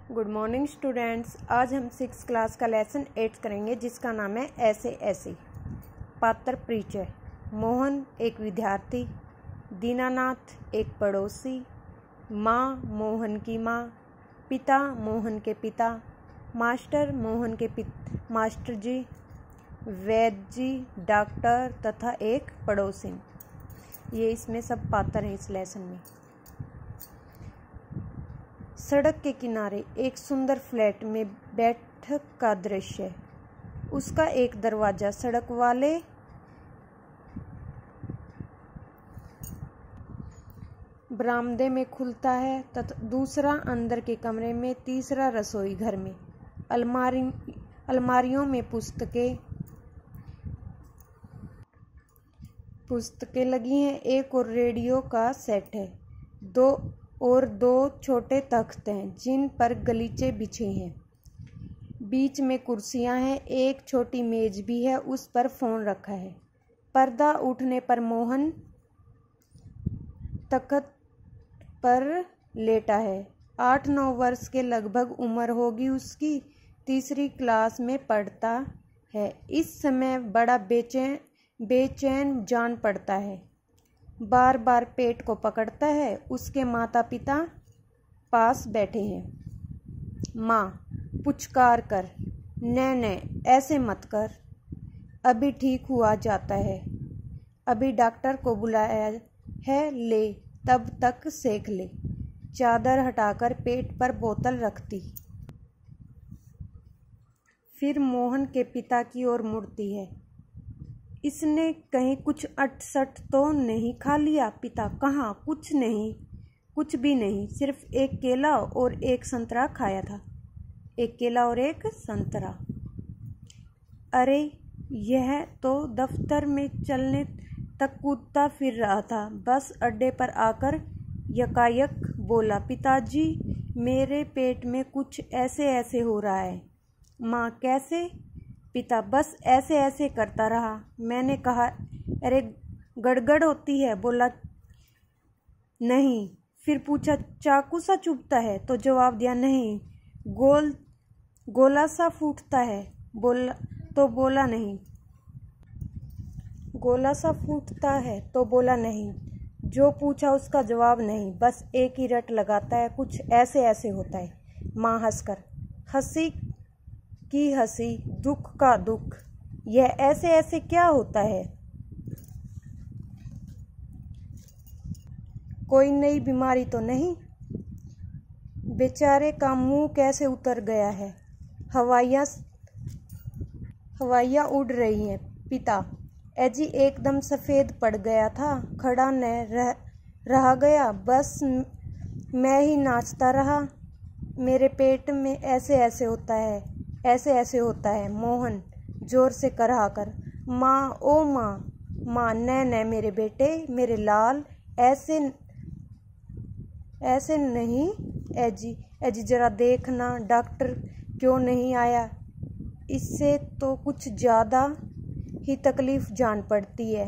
Good morning students. आज हम 6 class का लेसन 8 करेंगे जिसका नाम है ऐसे ऐसे। पात्र परिचय। मोहन एक विद्यार्थी, दीनानाथ एक पड़ोसी, माँ मोहन की माँ, पिता मोहन के पिता, मास्टर मोहन के मास्टर जी, वैद्य जी डॉक्टर तथा एक पड़ोसी। ये इसमें सब पात्र हैं इस लेसन में। सड़क के किनारे एक सुंदर फ्लैट में बैठक का दृश्य। उसका एक दरवाजा सड़क वाले बरामदे में खुलता है तथा दूसरा अंदर के कमरे में, तीसरा रसोई घर में। अलमारियों में पुस्तकें लगी हैं। एक और रेडियो का सेट है। दो छोटे तख्त हैं जिन पर गलीचे बिछे हैं। बीच में कुर्सियां हैं। एक छोटी मेज भी है, उस पर फोन रखा है। पर्दा उठने पर मोहन तख्त पर लेटा है। 8-9 वर्ष के लगभग उम्र होगी उसकी। तीसरी क्लास में पढ़ता है। इस समय बड़ा बेचैन जान पड़ता है। बार बार पेट को पकड़ता है। उसके माता पिता पास बैठे हैं। माँ पुचकार कर, न ऐसे मत कर, अभी ठीक हुआ जाता है, अभी डॉक्टर को बुलाया है, ले तब तक सेक ले। चादर हटाकर पेट पर बोतल रखती। फिर मोहन के पिता की ओर मुड़ती है। इसने कहीं कुछ अटसट तो नहीं खा लिया? पिता कहाँ, कुछ नहीं, कुछ भी नहीं, सिर्फ एक केला और एक संतरा खाया था। एक केला और एक संतरा। अरे यह तो दफ्तर में चलने तक कूदता फिर रहा था। बस अड्डे पर आकर यकायक बोला, पिताजी मेरे पेट में कुछ ऐसे ऐसे हो रहा है। माँ कैसे? पिता बस ऐसे ऐसे करता रहा। मैंने कहा अरे गड़गड़ होती है? बोला नहीं। फिर पूछा चाकू सा चुभता है? तो जवाब दिया नहीं। गोला सा फूटता है? बोला नहीं। गोला सा फूटता है तो बोला नहीं। जो पूछा उसका जवाब नहीं, बस एक ही रट लगाता है, कुछ ऐसे ऐसे होता है। माँ हंसकर, हंसी की हंसी, दुख का दुख, यह ऐसे ऐसे क्या होता है? कोई नई बीमारी तो नहीं? बेचारे का मुंह कैसे उतर गया है। हवाइयाँ उड़ रही हैं। पिता एजी एकदम सफ़ेद पड़ गया था, खड़ा न रहा गया। बस मैं ही नाचता रहा। मेरे पेट में ऐसे ऐसे होता है, ऐसे ऐसे होता है। मोहन जोर से कराहकर, माँ ओ माँ, माँ न मेरे बेटे, मेरे लाल, ऐसे नहीं। एजी जरा देखना, डॉक्टर क्यों नहीं आया? इससे तो कुछ ज़्यादा ही तकलीफ जान पड़ती है।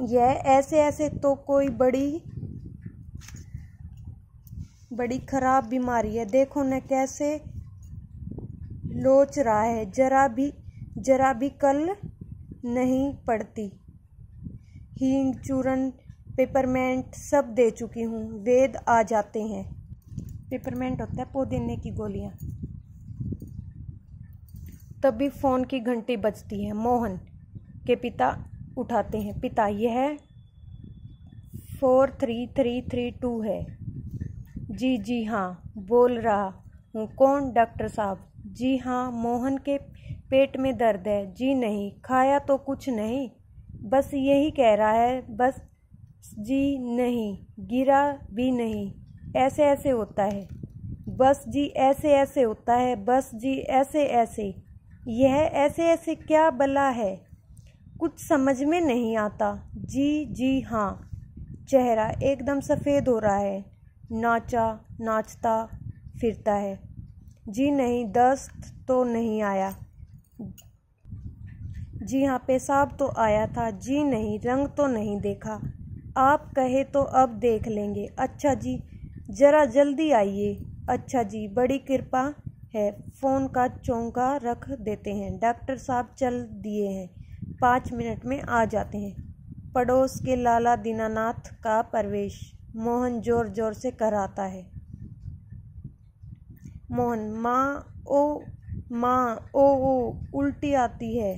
यह ऐसे ऐसे तो कोई बड़ी खराब बीमारी है। देखो न कैसे लोच रहा है, जरा भी कल नहीं पड़ती। हींग, चूरन, पेपरमेंट सब दे चुकी हूँ। वेद आ जाते हैं। पेपरमेंट होता है पुदीने की गोलियाँ। तभी फोन की घंटी बजती है। मोहन के पिता उठाते हैं। पिता यह 43332 है। जी हाँ, बोल रहा हूँ। कौन? डॉक्टर साहब। जी हाँ। मोहन के पेट में दर्द है? जी नहीं। खाया तो कुछ नहीं? बस यही कह रहा है। बस जी नहीं। गिरा भी नहीं? ऐसे ऐसे होता है? बस जी ऐसे ऐसे होता है? बस जी ऐसे ऐसे। यह ऐसे ऐसे क्या बला है? कुछ समझ में नहीं आता। जी हाँ। चेहरा एकदम सफ़ेद हो रहा है। नाचता फिरता है। जी नहीं। दस्त तो नहीं आया? जी हाँ। पेशाब तो आया था? जी नहीं। रंग तो नहीं देखा? आप कहे तो अब देख लेंगे। अच्छा जी, जरा जल्दी आइए। अच्छा जी, बड़ी कृपा है। फ़ोन का चौंका रख देते हैं। डॉक्टर साहब चल दिए हैं, 5 मिनट में आ जाते हैं। पड़ोस के लाला दीनानाथ का प्रवेश। मोहन जोर जोर से कराता है। मोहन, माँ ओ, उल्टी आती है।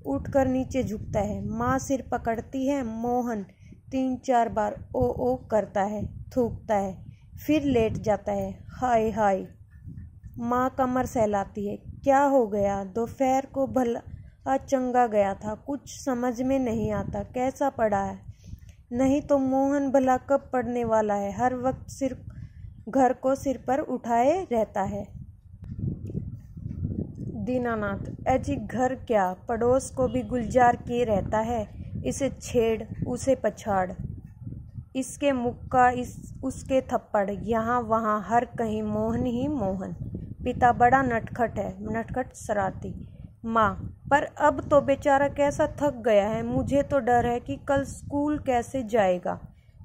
उठकर नीचे झुकता है। माँ सिर पकड़ती है। मोहन 3-4 बार ओ करता है, थूकता है, फिर लेट जाता है। हाय हाय। माँ कमर सहलाती है। क्या हो गया? दोपहर को भला चंगा गया था, कुछ समझ में नहीं आता। कैसा पड़ा है? नहीं तो मोहन भला कब पड़ने वाला है? हर वक्त सिर्फ घर को सिर पर उठाए रहता है। दीनानाथ, ऐसी घर क्या, पड़ोस को भी गुलजार किए रहता है। इसे छेड़, उसे पछाड़, इसके मुक्का, उसके थप्पड़, यहाँ वहाँ हर कहीं मोहन ही मोहन। पिता बड़ा नटखट है, नटखट शरारती। माँ, पर अब तो बेचारा कैसा थक गया है। मुझे तो डर है कि कल स्कूल कैसे जाएगा।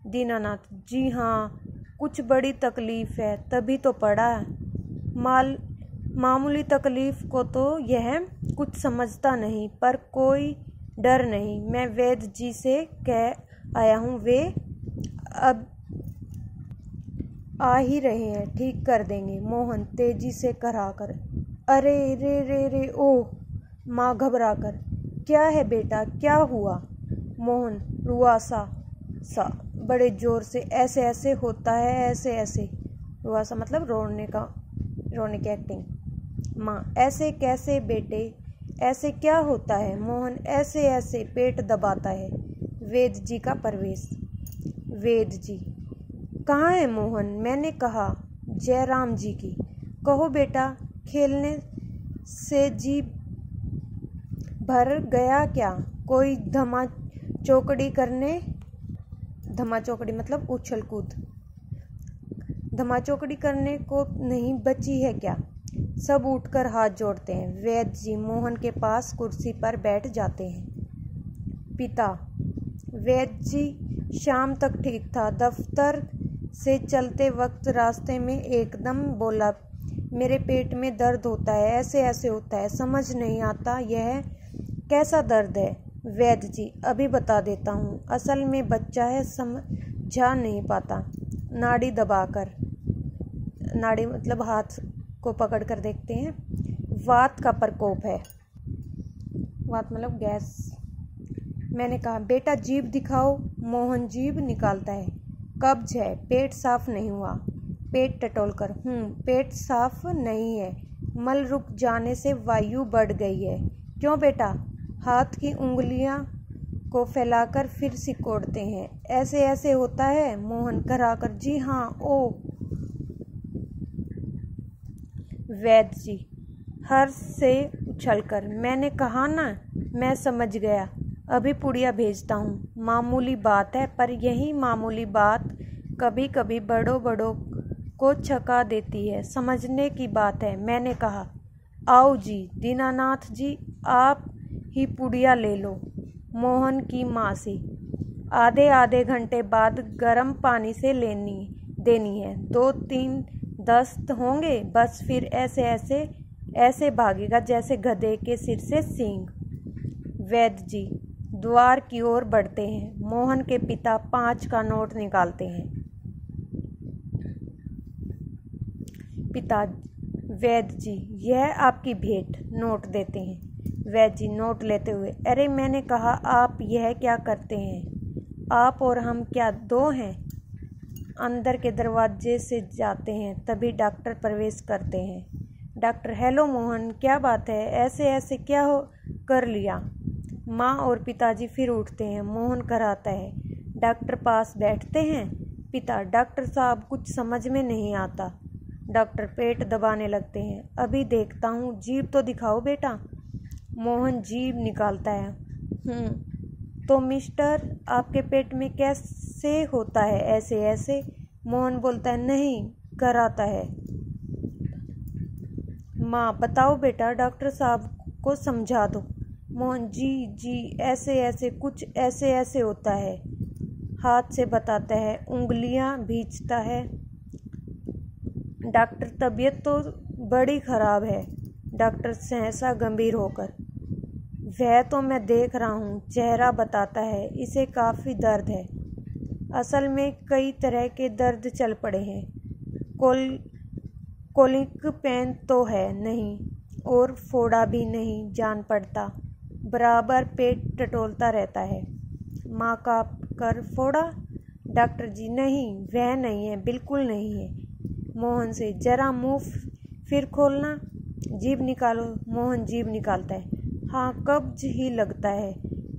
दीनानाथ, जी हाँ, कुछ बड़ी तकलीफ है, तभी तो पड़ा है। मामूली तकलीफ को तो यह कुछ समझता नहीं, पर कोई डर नहीं। मैं वैद्य जी से कह आया हूँ, वे अब आ ही रहे हैं, ठीक कर देंगे। मोहन तेजी से कराकर। अरे रे रे रे ओह। माँ घबरा कर, क्या है बेटा, क्या हुआ? मोहन रुआसा सा, बड़े जोर से, ऐसे ऐसे होता है, ऐसे ऐसे। रुआसा मतलब रोने की एक्टिंग। माँ, ऐसे कैसे बेटे, ऐसे क्या होता है? मोहन ऐसे ऐसे, पेट दबाता है। वेद जी का प्रवेश। वेद जी, कहाँ है मोहन? मैंने कहा जयराम जी की। कहो बेटा, खेलने से जी भर गया क्या? कोई धमा चौकड़ी मतलब उछल कूद, धमा चौकड़ी करने को नहीं बची है क्या? सब उठकर हाथ जोड़ते हैं। वैद्य जी मोहन के पास कुर्सी पर बैठ जाते हैं। पिता, वैद्य जी शाम तक ठीक था। दफ्तर से चलते वक्त रास्ते में एकदम बोला, मेरे पेट में दर्द होता है, ऐसे ऐसे होता है, समझ नहीं आता यह कैसा दर्द है। वैद्य जी, अभी बता देता हूँ। असल में बच्चा है, समझा नहीं पाता। नाड़ी दबाकर, नाड़ी मतलब हाथ को पकड़ कर देखते हैं। वात का प्रकोप है। वात मतलब गैस। मैंने कहा बेटा जीभ दिखाओ। मोहन जीभ निकालता है। कब्ज है, पेट साफ नहीं हुआ। पेट टटोलकर, पेट साफ नहीं है, मल रुक जाने से वायु बढ़ गई है। क्यों बेटा? हाथ की उंगलियां को फैलाकर फिर सिकोड़ते हैं। ऐसे ऐसे होता है। मोहन कराकर, जी हाँ, ओ। वैद्य जी हर्ष से उछलकर, मैंने कहा ना, मैं समझ गया, अभी पुड़िया भेजता हूँ। मामूली बात है, पर यही मामूली बात कभी कभी बड़ों को छका देती है। समझने की बात है। मैंने कहा, आओ जी। दीनानाथ जी, आप ही पुड़िया ले लो। मोहन की माँ से आधे घंटे बाद गर्म पानी से देनी है। 2-3 दस्त होंगे, बस फिर ऐसे भागेगा जैसे गधे के सिर से सींग। वैद्य जी द्वार की ओर बढ़ते हैं। मोहन के पिता 5 का नोट निकालते हैं। पिता, वैद्य जी यह आपकी भेंट। नोट देते हैं। वैद्य जी नोट लेते हुए, अरे मैंने कहा आप यह क्या करते हैं? आप और हम क्या 2 हैं? अंदर के दरवाजे से जाते हैं, तभी डॉक्टर प्रवेश करते हैं। डॉक्टर, हेलो मोहन, क्या बात है? ऐसे ऐसे क्या कर लिया? माँ और पिताजी फिर उठते हैं। मोहन कराता है। डॉक्टर पास बैठते हैं। पिता, डॉक्टर साहब कुछ समझ में नहीं आता। डॉक्टर पेट दबाने लगते हैं। अभी देखता हूँ, जीभ तो दिखाओ बेटा। मोहन जीभ निकालता है। तो मिस्टर, आपके पेट में कैसे होता है ऐसे ऐसे? मोहन बोलता है, नहीं, कराता है। माँ, बताओ बेटा, डॉक्टर साहब को समझा दो। मोहन, जी ऐसे ऐसे, कुछ ऐसे ऐसे होता है। हाथ से बताता है, उंगलियां भींचता है। डॉक्टर, तबीयत तो बड़ी खराब है। डॉक्टर सहसा गंभीर होकर। वह तो मैं देख रहा हूँ, चेहरा बताता है, इसे काफ़ी दर्द है। असल में कई तरह के दर्द चल पड़े हैं। कोलिक पेन तो है नहीं और फोड़ा भी नहीं जान पड़ता, बराबर पेट टटोलता रहता है। माँ का कर फोड़ा? डॉक्टर जी नहीं, वह नहीं है, बिल्कुल नहीं है। मोहन से, जरा मुंह फिर खोलना, जीभ निकालो। मोहन जीभ निकालता है। हाँ, कब्ज ही लगता है,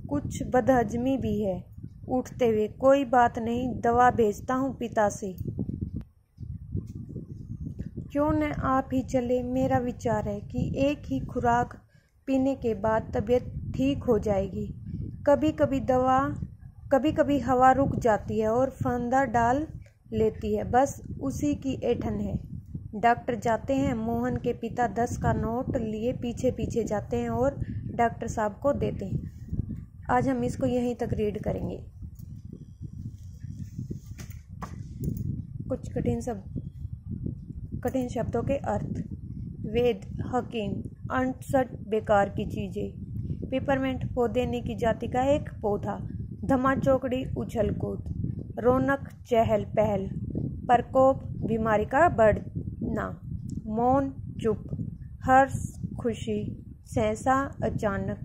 कुछ बदहजमी भी है। उठते हुए, कोई बात नहीं, दवा भेजता हूँ पिता से। क्यों न आप ही चले? मेरा विचार है कि एक ही खुराक पीने के बाद तबीयत ठीक हो जाएगी। कभी कभी हवा रुक जाती है और फंदा डाल लेती है, बस उसी की ऐंठन है। डॉक्टर जाते हैं। मोहन के पिता 10 का नोट लिए पीछे पीछे जाते हैं और डॉक्टर साहब को देते हैं। आज हम इसको यहीं तक रीड करेंगे। कुछ कठिन शब्दों के अर्थ। वेद, हकीम, अनसट बेकार की चीजें। पिपरमेंट, पौधेने की जाति का एक पौधा। धमा चौकड़ी, उछल कूद। रौनक, चहल पहल। प्रकोप, बीमारी का बढ़ना। मौन, चुप। हर्ष, खुशी। सहसा, अचानक।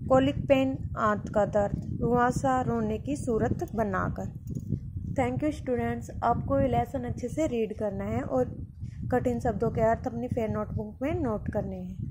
कोलिक पेन, आंत का दर्द। रुआंसा, रोने की सूरत बनाकर। Thank you students. आपको ये लेसन अच्छे से रीड करना है और कठिन शब्दों के अर्थ अपनी फेयर नोटबुक में नोट करने हैं।